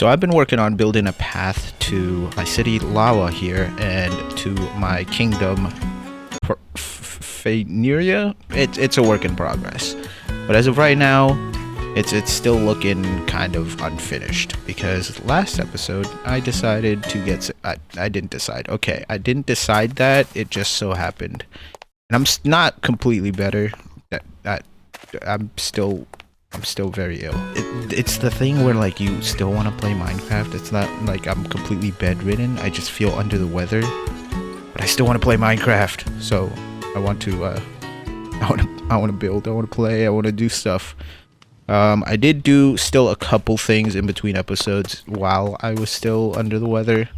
So I've been working on building a path to my city Lava here and to my kingdom Faneria. It's a work in progress, but as of right now, it's still looking kind of unfinished because last episode I decided to get I didn't decide. Okay, I didn't decide that. It just so happened, and I'm not completely better. I'm still very ill. It's the thing where like you still want to play Minecraft. It's not like I'm completely bedridden. I just feel under the weather, but I still want to play Minecraft. So I want to build. I want to play. I want to do stuff. I did do still a couple things in between episodes while I was still under the weather.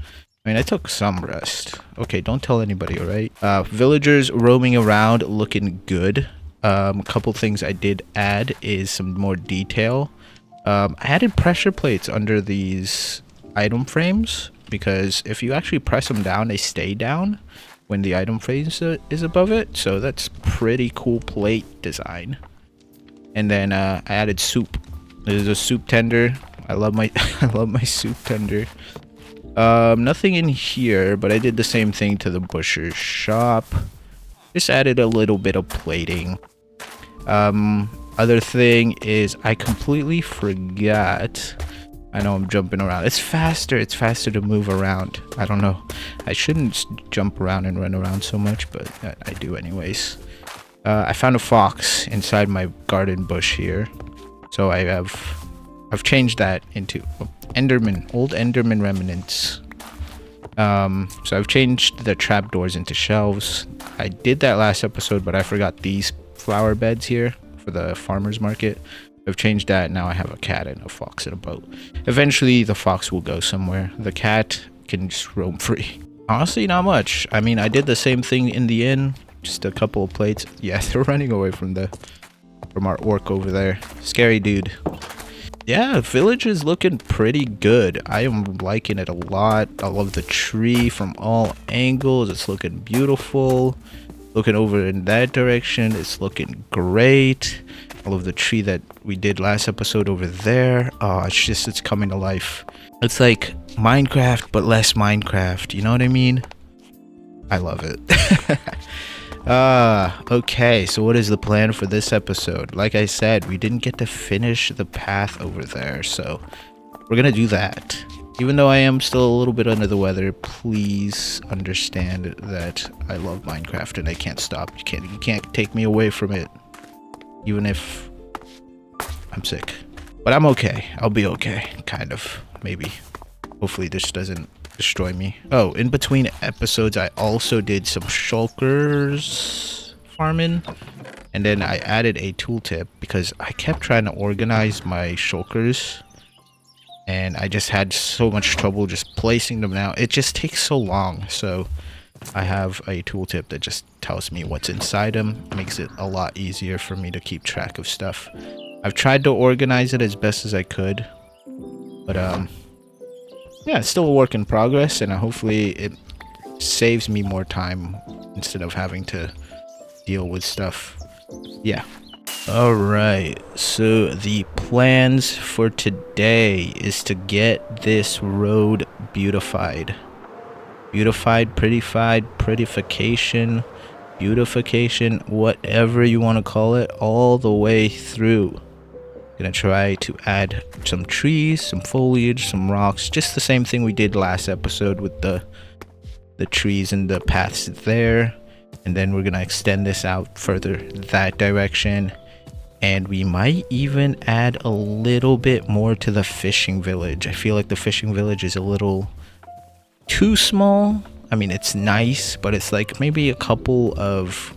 I mean, I took some rest. Okay, don't tell anybody, alright? Villagers roaming around looking good. A couple things I did add is some more detail. I added pressure plates under these item frames because if you actually press them down, they stay down when the item frame is above it. So that's pretty cool plate design. And then I added soup. There's a soup tender. I love my I love my soup tender. Nothing in here, but I did the same thing to the butcher's shop. Just added a little bit of plating. Other thing is I completely forgot. I know I'm jumping around. It's faster to move around. I don't know. I shouldn't jump around and run around so much, but I do anyways. I found a fox inside my garden bush here, so I've changed that into Enderman, old Enderman remnants. So I've changed the trapdoors into shelves. I did that last episode, but I forgot these flower beds here for the farmer's market. I've changed that. Now I have a cat and a fox and a boat. Eventually the fox will go somewhere. The cat can just roam free. Honestly, not much. I mean, I did the same thing in the inn. Just a couple of plates. Yeah, they're running away from our orc over there. Scary dude. Yeah, village is looking pretty good. I am liking it a lot. I love the tree from all angles. It's looking beautiful. Looking over in that direction, it's looking great. I love the tree that we did last episode over there. Oh, it's coming to life. It's like Minecraft, but less Minecraft. You know what I mean? I love it. Okay, so what is the plan for this episode? Like I said, we didn't get to finish the path over there, so we're gonna do that. Even though I am still a little bit under the weather, please understand that I love Minecraft and I can't stop. You can't take me away from it, even if I'm sick. But I'm okay. I'll be okay, kind of, maybe. Hopefully this doesn't destroy me. Oh, in between episodes I also did some shulkers farming, and then I added a tooltip because I kept trying to organize my shulkers and I just had so much trouble just placing them down. It just takes so long, so I have a tooltip that just tells me what's inside them. Makes it a lot easier for me to keep track of stuff. I've tried to organize it as best as I could, but yeah, it's still a work in progress, and hopefully it saves me more time instead of having to deal with stuff. Yeah. Alright, so the plans for today is to get this road beautified. Prettification, beautification, whatever you want to call it, all the way through. Gonna try to add some trees, some foliage, some rocks, just the same thing we did last episode with the trees and the paths there. And then we're gonna extend this out further that direction, and we might even add a little bit more to the fishing village. I feel like the fishing village is a little too small. I mean, it's nice, but it's like maybe a couple of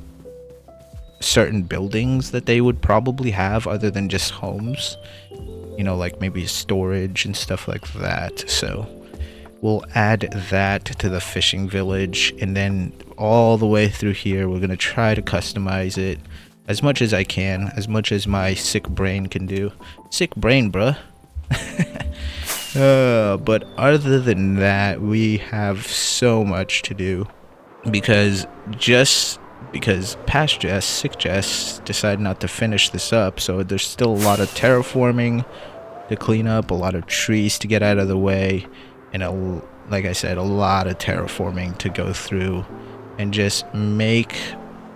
certain buildings that they would probably have other than just homes, you know, like maybe storage and stuff like that. So we'll add that to the fishing village, and then all the way through here we're gonna try to customize it as much as I can, as much as my sick brain can do. Sick brain, bruh. But other than that, we have so much to do because past Jess, SICKEST, decided not to finish this up, so there's still a lot of terraforming, to clean up, a lot of trees to get out of the way, and like I said, a lot of terraforming to go through and just make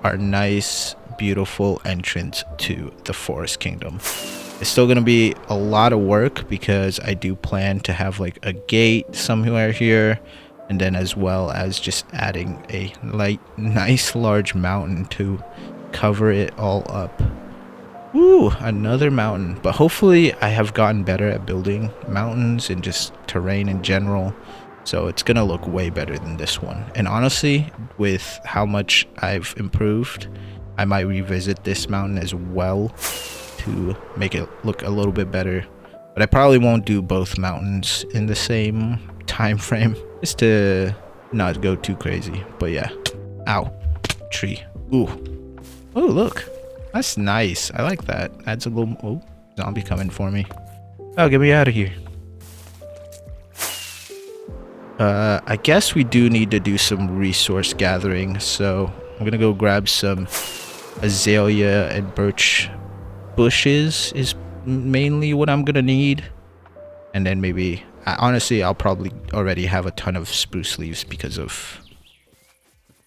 our nice, beautiful entrance to the Forest Kingdom. It's still gonna be a lot of work because I do plan to have like a gate somewhere here, and then as well as just adding a nice large mountain to cover it all up. Woo, another mountain. But hopefully I have gotten better at building mountains and just terrain in general, so it's gonna look way better than this one. And honestly, with how much I've improved, I might revisit this mountain as well to make it look a little bit better. But I probably won't do both mountains in the same time frame, just to not go too crazy. But yeah. Ow. Tree. Ooh. Oh, look. That's nice. I like that. Adds a little... Oh, zombie coming for me. Oh, get me out of here. I guess we do need to do some resource gathering, so I'm gonna go grab some azalea and birch bushes is mainly what I'm gonna need. And then maybe... honestly, I'll probably already have a ton of spruce leaves because of...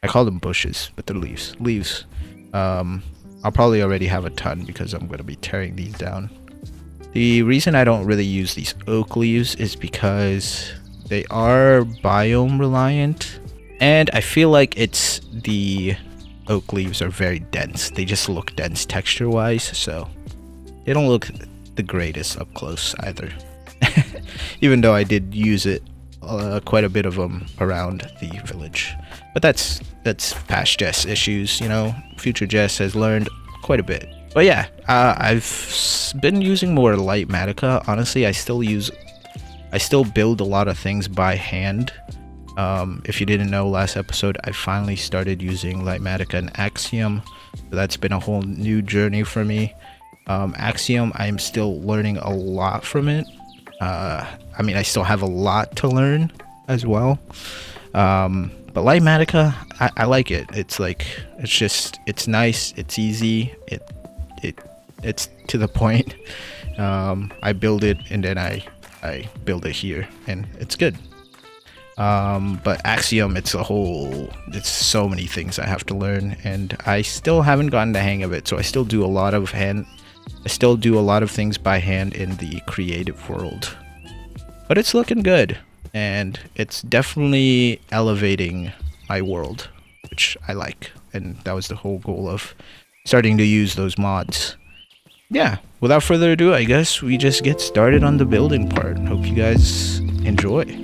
I call them bushes, but they're leaves. Leaves. I'll probably already have a ton because I'm gonna be tearing these down. The reason I don't really use these oak leaves is because they are biome reliant, and I feel like it's the oak leaves are very dense. They just look dense texture wise, so they don't look the greatest up close either. Even though I did use it quite a bit of them around the village, but that's past Jess issues, you know. Future Jess has learned quite a bit. But yeah, I've been using more light matica. Honestly, I still build a lot of things by hand. If you didn't know, last episode I finally started using light matica and axiom, so that's been a whole new journey for me. Axiom, I'm still learning a lot from it. I mean, I still have a lot to learn as well. But light matica, I like it. It's like, it's nice, it's easy, it's to the point. I build it and then I build it here and it's good. But axiom, it's so many things I have to learn, and I still haven't gotten the hang of it. So I still do a lot of things by hand in the creative world, but it's looking good and it's definitely elevating my world, which I like. And that was the whole goal of starting to use those mods. Yeah, without further ado, I guess we just get started on the building part. Hope you guys enjoy.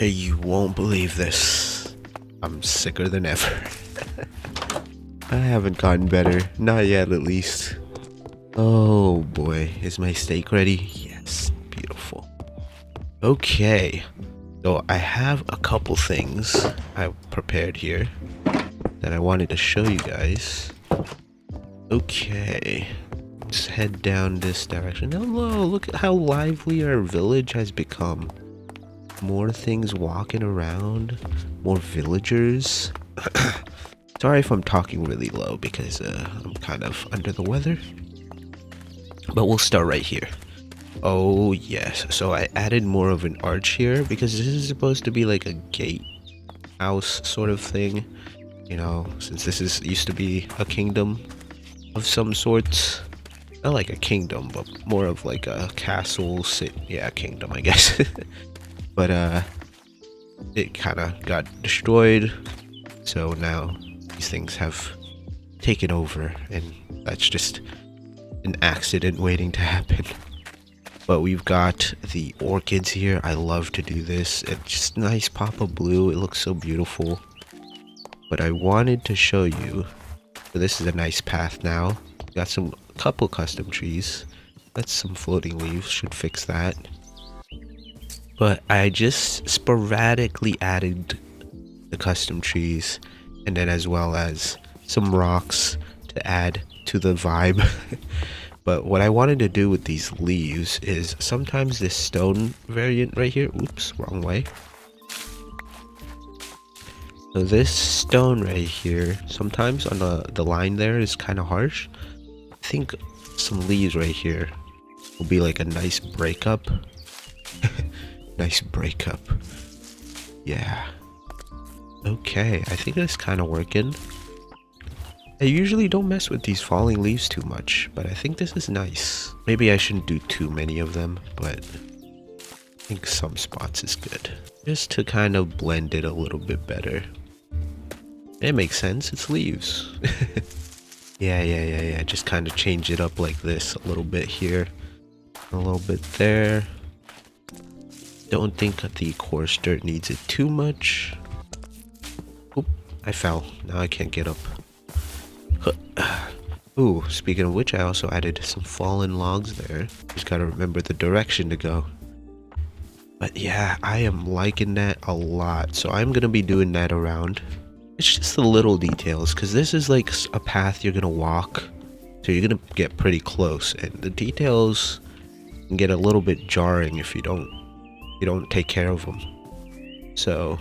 Hey, you won't believe this. I'm sicker than ever. I haven't gotten better. Not yet, at least. Oh boy, is my steak ready? Yes, beautiful. Okay, so I have a couple things I prepared here that I wanted to show you guys. Okay, let's head down this direction. Hello, look at how lively our village has become. More things walking around, more villagers. Sorry if I'm talking really low because I'm kind of under the weather. But we'll start right here. Oh yes, so I added more of an arch here because this is supposed to be like a gate house sort of thing. You know, since this is used to be a kingdom of some sorts. Not like a kingdom, but more of like a castle yeah, kingdom, I guess. But it kind of got destroyed, so now these things have taken over, and that's just an accident waiting to happen. But we've got the orchids here. I love to do this. It's just nice pop of blue. It looks so beautiful. But I wanted to show you, so this is a nice path now. Got some couple custom trees. That's some floating leaves, should fix that. But I just sporadically added the custom trees, and then as well as some rocks to add to the vibe. But what I wanted to do with these leaves is sometimes this stone variant right here, oops, wrong way. So this stone right here, sometimes on the line there is kind of harsh. I think some leaves right here will be like a nice breakup. Nice breakup. Yeah. Okay, I think it's kind of working. I usually don't mess with these falling leaves too much, but I think this is nice. Maybe I shouldn't do too many of them, but I think some spots is good. Just to kind of blend it a little bit better. It makes sense, it's leaves. Yeah. Just kind of change it up like this a little bit here. A little bit there. Don't think that the coarse dirt needs it too much. Oop, I fell. Now I can't get up. Ooh, speaking of which, I also added some fallen logs there. Just gotta remember the direction to go. But yeah, I am liking that a lot. So I'm gonna be doing that around. It's just the little details, because this is like a path you're gonna walk. So you're gonna get pretty close, and the details can get a little bit jarring if you don't take care of them. So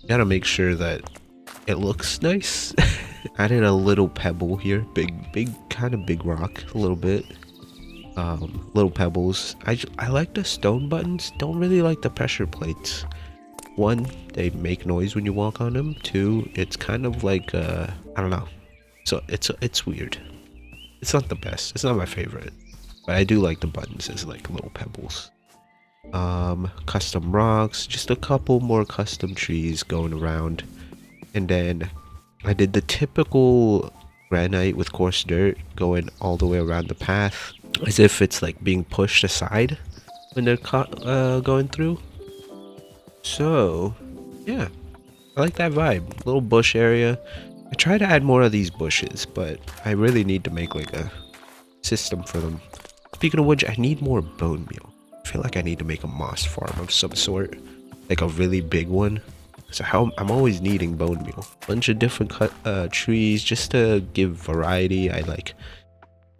you gotta make sure that it looks nice. Added a little pebble here, big kind of big rock, a little bit. Little pebbles. I like the stone buttons, don't really like the pressure plates. One, they make noise when you walk on them. Two, it's kind of like I don't know. So it's weird. It's not the best. It's not my favorite, but I do like the buttons as like little pebbles. Custom rocks, just a couple more custom trees going around, and then I did the typical granite with coarse dirt going all the way around the path, as if it's like being pushed aside when they're going through. So yeah, I like that vibe. Little bush area. I try to add more of these bushes, but I really need to make like a system for them. Speaking of which, I need more bone meal. I feel like I need to make a moss farm of some sort, like a really big one. So I'm always needing bone meal. Bunch of different trees just to give variety. I like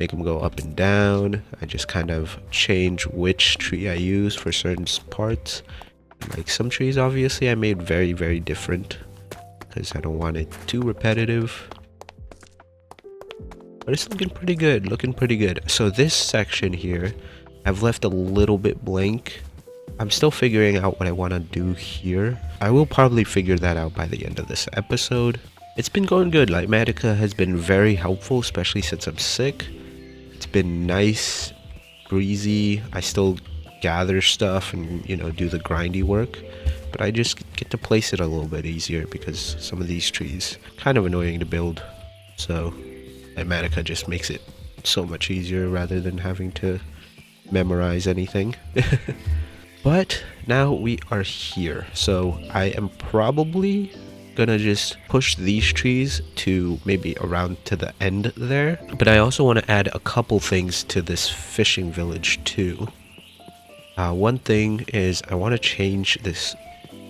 make them go up and down. I just kind of change which tree I use for certain parts. Like some trees, obviously, I made very different because I don't want it too repetitive. But it's looking pretty good, So this section here, I've left a little bit blank. I'm still figuring out what I want to do here. I will probably figure that out by the end of this episode. It's been going good. Like, Medica has been very helpful, especially since I'm sick. It's been nice, breezy. I still gather stuff and, you know, do the grindy work, but I just get to place it a little bit easier because some of these trees kind of annoying to build. So Medica just makes it so much easier rather than having to memorize anything. But now we are here, so I am probably gonna just push these trees to maybe around to the end there. But I also want to add a couple things to this fishing village too. One thing is I want to change this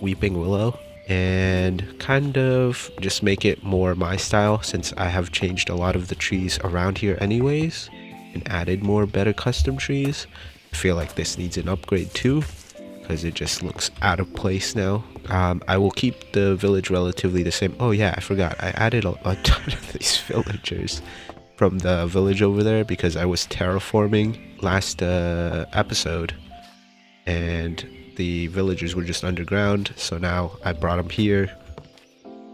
weeping willow and kind of just make it more my style, since I have changed a lot of the trees around here anyways and added more better custom trees. I feel like this needs an upgrade too, because it just looks out of place now. I will keep the village relatively the same. Oh yeah, I forgot. I added a ton of these villagers from the village over there because I was terraforming last episode, and the villagers were just underground. So now I brought them here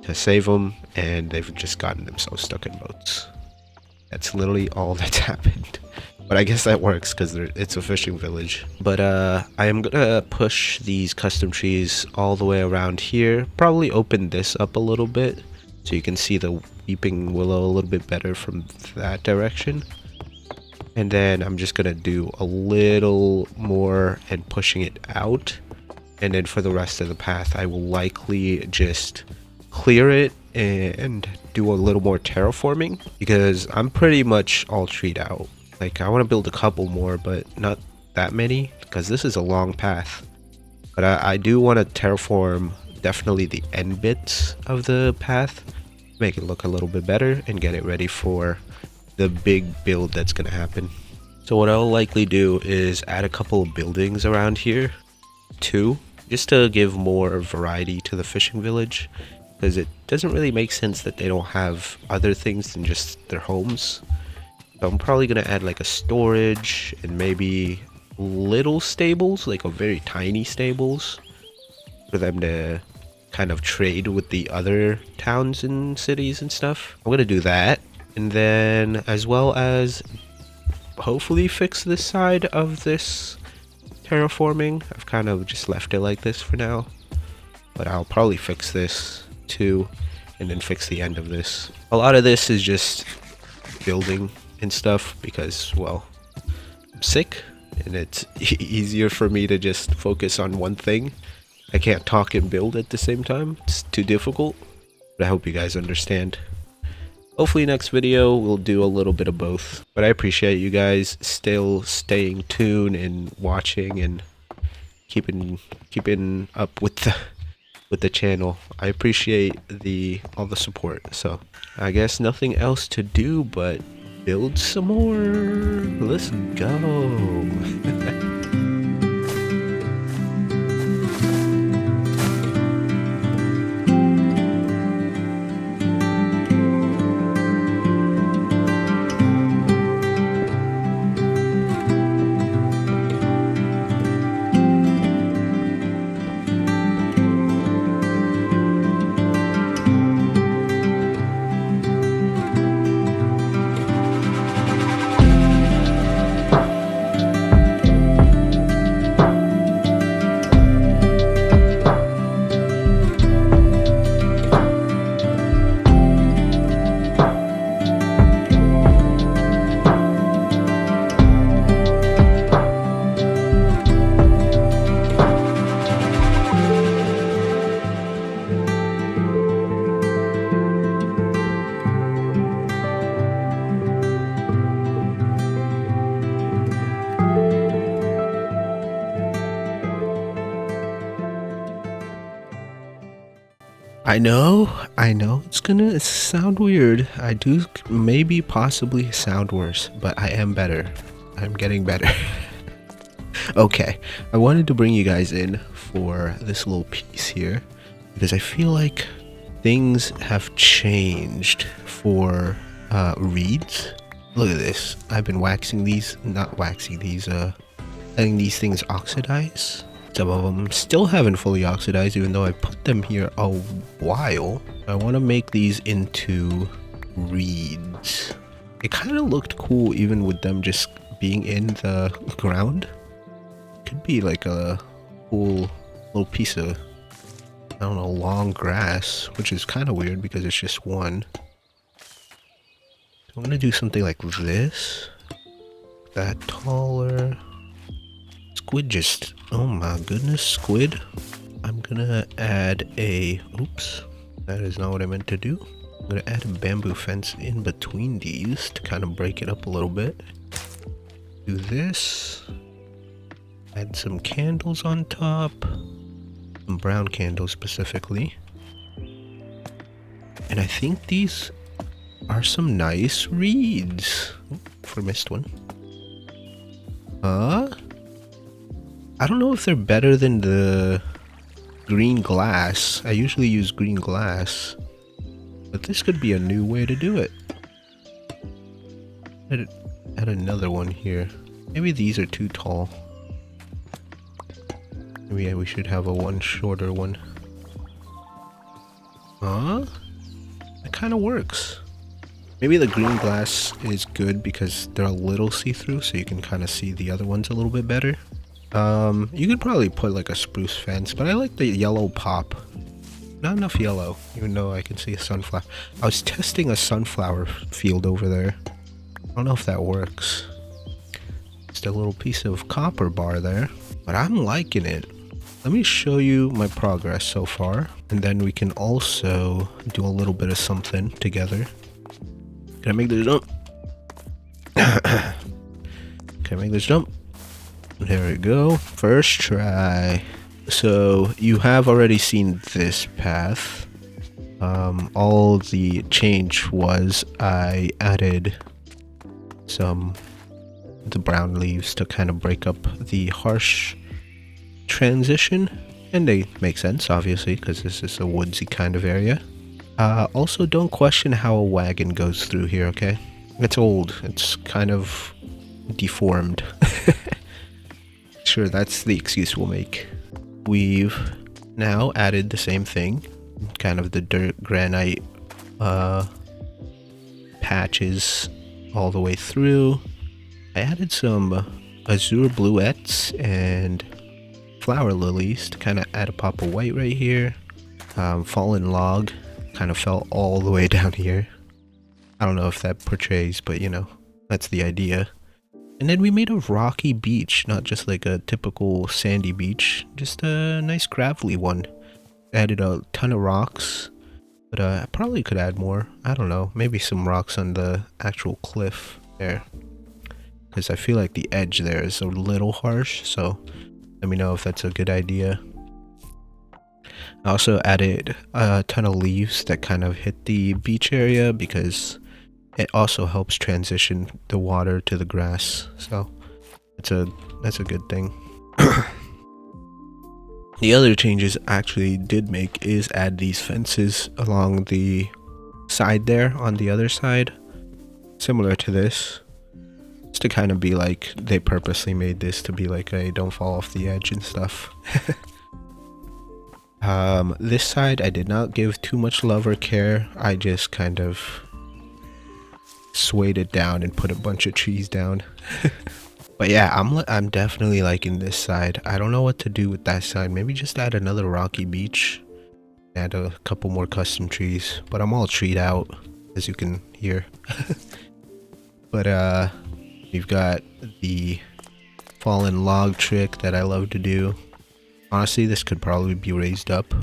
to save them, and they've just gotten themselves stuck in boats. That's literally all that's happened. But I guess that works because it's a fishing village. But I am gonna push these custom trees all the way around here. Probably open this up a little bit so you can see the weeping willow a little bit better from that direction. And then I'm just gonna do a little more and pushing it out. And then for the rest of the path, I will likely just clear it and do a little more terraforming because I'm pretty much all treed out. Like, I want to build a couple more, but not that many because this is a long path. But I do want to terraform definitely the end bits of the path, make it look a little bit better and get it ready for the big build that's going to happen. So what I'll likely do is add a couple of buildings around here too, just to give more variety to the fishing village, because it doesn't really make sense that they don't have other things than just their homes. So I'm probably going to add like a storage and maybe little stables, like a very tiny stables, for them to kind of trade with the other towns and cities and stuff. I'm going to do that. And then as well as hopefully fix this side of this terraforming. I've kind of just left it like this for now, but I'll probably fix this too and then fix the end of this. A lot of this is just building and stuff because, well, I'm sick and it's easier for me to just focus on one thing. I can't talk and build at the same time. It's too difficult, but I hope you guys understand. Hopefully next video we'll do a little bit of both, but I appreciate you guys still staying tuned and watching and keeping up with the channel. I appreciate all the support. So I guess nothing else to do but build some more. Let's go. I know it's gonna sound weird. I do maybe possibly sound worse, but I am better. I'm getting better. Okay, I wanted to bring you guys in for this little piece here because I feel like things have changed for reeds. Look at this. I've been letting these things oxidize. Some of them still haven't fully oxidized even though I put them here a while. I want to make these into reeds. It kind of looked cool even with them just being in the ground. Could be like a cool little piece of, I don't know, long grass, which is kind of weird because it's just one. So I'm going to do something like this. That taller. Squid just, oh my goodness, squid. I'm gonna add a, oops, that is not what I meant to do. I'm gonna add a bamboo fence in between these to kind of break it up a little bit. Do this. Add some candles on top. Some brown candles specifically. And I think these are some nice reeds. Oop, missed one. I don't know if they're better than the green glass. I usually use green glass, but this could be a new way to do it. Add another one here. Maybe these are too tall. Maybe we should have a one shorter one. Huh? That kind of works. Maybe the green glass is good because they're a little see-through, so you can kind of see the other ones a little bit better. You could probably put like a spruce fence, but I like the yellow pop. Not enough yellow, even though I can see a sunflower. I was testing a sunflower field over there. I don't know if that works. Just a little piece of copper bar there, but I'm liking it. Let me show you my progress so far, and then we can also do a little bit of something together. Can I make this jump? Can I make this jump? There we go. First try. So you have already seen this path. All the change was I added the brown leaves to kind of break up the harsh transition, and they make sense obviously because this is a woodsy kind of area. Also, don't question how a wagon goes through here, okay? It's old. It's kind of deformed. Sure, that's the excuse we'll make. We've now added the same thing, kind of the dirt granite patches all the way through. I added some azure bluettes and flower lilies to kind of add a pop of white right here. Fallen log kind of fell all the way down here. I don't know if that portrays, but you know, that's the idea. And then we made a rocky beach, not just like a typical sandy beach, just a nice gravelly one. Added a ton of rocks, but I probably could add more. I don't know, maybe some rocks on the actual cliff there, because I feel like the edge there is a little harsh, so let me know if that's a good idea. I also added a ton of leaves that kind of hit the beach area because it also helps transition the water to the grass, so that's a good thing. The other changes I actually did make is add these fences along the side there on the other side, similar to this, just to kind of be like they purposely made this to be like a don't fall off the edge and stuff. This side I did not give too much love or care. I just kind of swayed it down and put a bunch of trees down. But yeah, I'm definitely liking this side. I don't know what to do with that side. Maybe just add another rocky beach, add a couple more custom trees, but I'm all treed out, as you can hear. But we've got the fallen log trick that I love to do. Honestly, this could probably be raised up.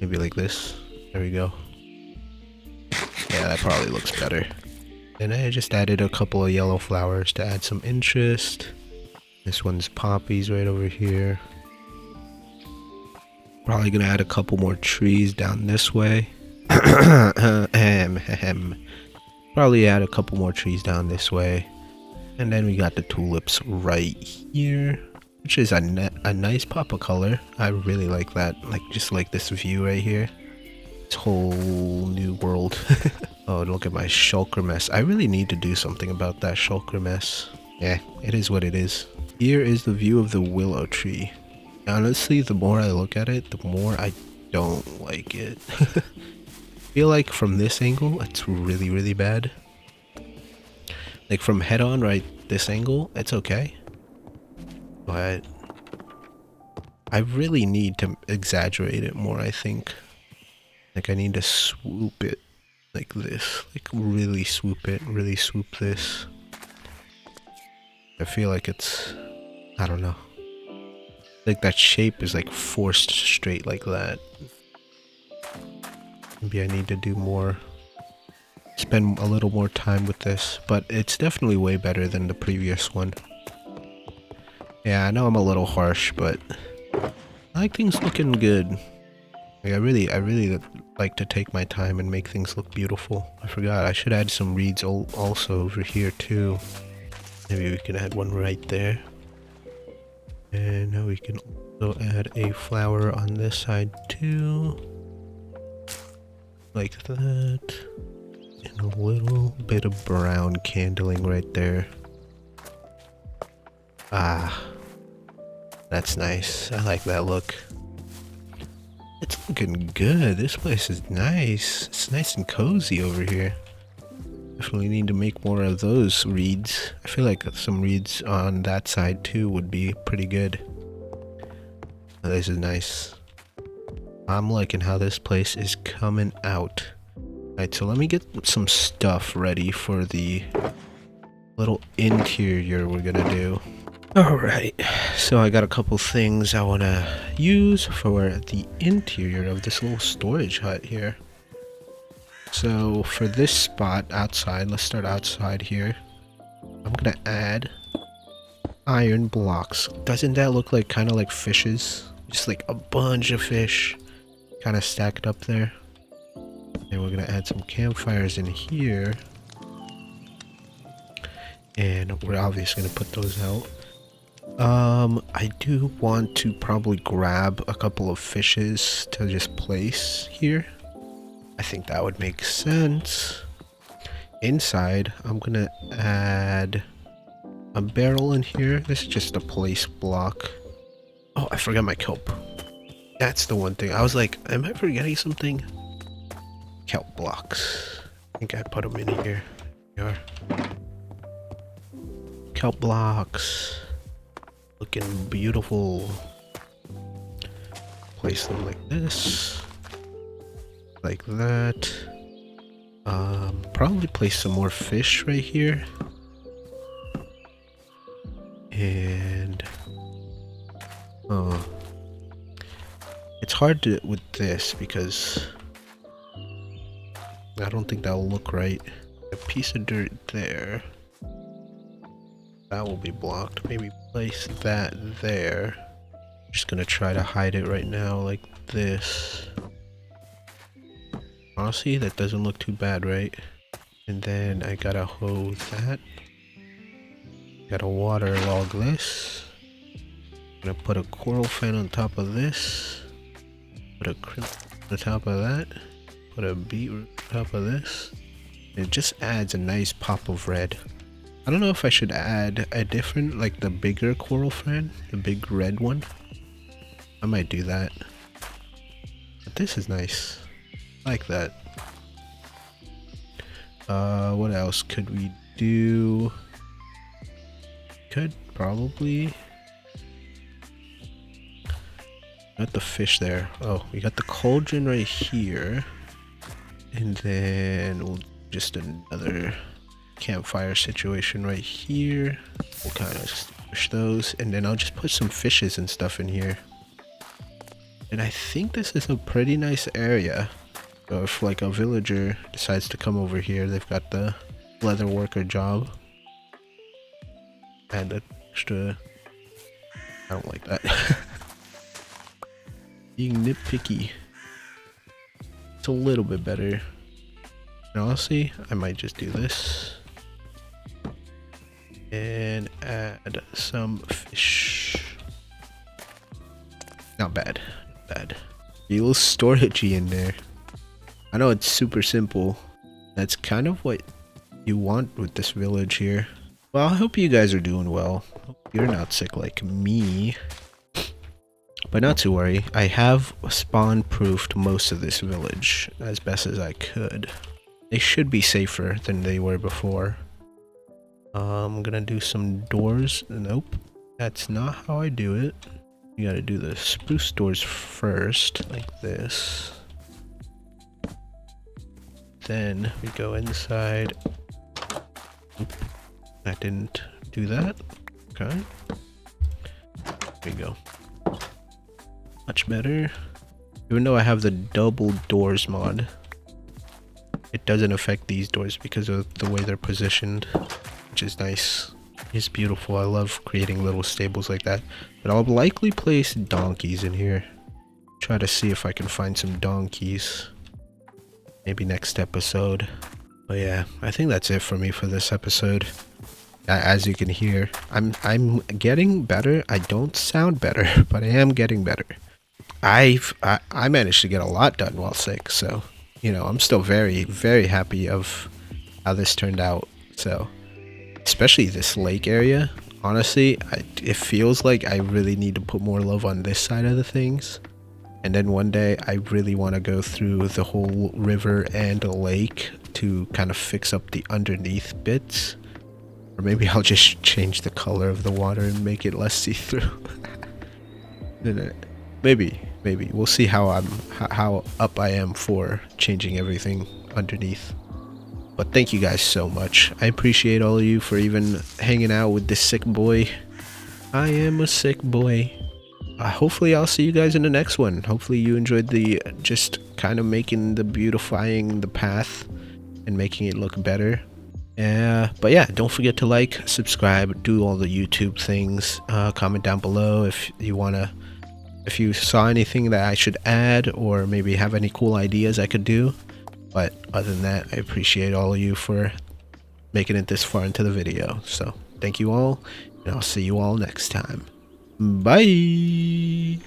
Maybe like this. There we go. Yeah, that probably looks better. And I just added a couple of yellow flowers to add some interest. This one's poppies right over here. Probably gonna add a couple more trees down this way. Probably add a couple more trees down this way. And then we got the tulips right here, which is a nice pop of color. I really like that. Like, just like this view right here. This whole new world. Oh, look at my shulker mess. I really need to do something about that shulker mess. Yeah, it is what it is. Here is the view of the willow tree. Honestly, the more I look at it, the more I don't like it. I feel like from this angle, it's really, really bad. Like from head on, right, this angle, it's okay. But I really need to exaggerate it more, I think. Like I need to swoop it like this. Like really swoop it, really swoop this. I feel like it's, I don't know. Like that shape is like forced straight like that. Maybe I need to do more, spend a little more time with this, but it's definitely way better than the previous one. Yeah, I know I'm a little harsh, but I like things looking good. Like I really like to take my time and make things look beautiful. I forgot, I should add some reeds also over here too. Maybe we can add one right there. And now we can also add a flower on this side too. Like that. And a little bit of brown candling right there. Ah, that's nice. I like that look. It's looking good. This place is nice. It's nice and cozy over here. Definitely need to make more of those reeds. I feel like some reeds on that side too would be pretty good. Oh, this is nice. I'm liking how this place is coming out. Alright, so let me get some stuff ready for the little interior we're gonna do. Alright, so I got a couple things I want to use for the interior of this little storage hut here. So for this spot outside, let's start outside here. I'm gonna add iron blocks. Doesn't that look like kind of like fishes? Just like a bunch of fish kind of stacked up there. And we're gonna add some campfires in here. And we're obviously gonna put those out. I do want to probably grab a couple of fishes to just place here. I think that would make sense. Inside, I'm gonna add a barrel in here. This is just a place block. Oh, I forgot my kelp. That's the one thing. I was like, am I forgetting something? Kelp blocks. I think I put them in here. Here they are. Kelp blocks. Looking beautiful. Place them like this. Like that. Probably place some more fish right here. And it's hard to with this because I don't think that'll look right. A piece of dirt there. That will be blocked. Maybe place that there. Just gonna try to hide it right now like this. Honestly, that doesn't look too bad, right? And then I gotta hoe that. Gotta waterlog this. Gonna put a coral fan on top of this. Put a crimp on the top of that. Put a beetroot on top of this. It just adds a nice pop of red. I don't know if I should add a different, like the bigger coral fan, the big red one. I might do that. But this is nice. I like that. What else could we do? Could probably. Got the fish there. Oh, we got the cauldron right here. And then we'll just another campfire situation right here. We'll kind of push those, and then I'll just put some fishes and stuff in here. And I think this is a pretty nice area. So if like a villager decides to come over here, they've got the leather worker job. And an extra. I don't like that. Being nitpicky. It's a little bit better. And honestly, I might just do this. And add some fish. Not bad. Not bad. A little storagey in there. I know it's super simple. That's kind of what you want with this village here. Well, I hope you guys are doing well. Hope you're not sick like me. But not to worry, I have spawn-proofed most of this village as best as I could. They should be safer than they were before. I'm gonna do some doors. Nope, that's not how I do it. You gotta do the spruce doors first, like this. Then we go inside. Oop, that didn't do that. Okay. There we go. Much better. Even though I have the double doors mod, it doesn't affect these doors because of the way they're positioned, which is nice. It's beautiful. I love creating little stables like that. But I'll likely place donkeys in here. Try to see if I can find some donkeys. Maybe next episode. But yeah, I think that's it for me for this episode. As you can hear, I'm getting better. I don't sound better, but I am getting better. I managed to get a lot done while sick, so you know, I'm still very, very happy of how this turned out. So, especially this lake area, honestly, it feels like I really need to put more love on this side of the things. And then one day I really want to go through the whole river and the lake to kind of fix up the underneath bits. Or maybe I'll just change the color of the water and make it less see-through. Maybe we'll see how up I am for changing everything underneath. But thank you guys so much. I appreciate all of you for even hanging out with this sick boy. I am a sick boy. Hopefully I'll see you guys in the next one. Hopefully you enjoyed the just kind of making the beautifying the path and making it look better. But yeah, don't forget to like, subscribe, do all the YouTube things. Comment down below if you saw anything that I should add, or maybe have any cool ideas I could do. But other than that, I appreciate all of you for making it this far into the video. So thank you all, and I'll see you all next time. Bye!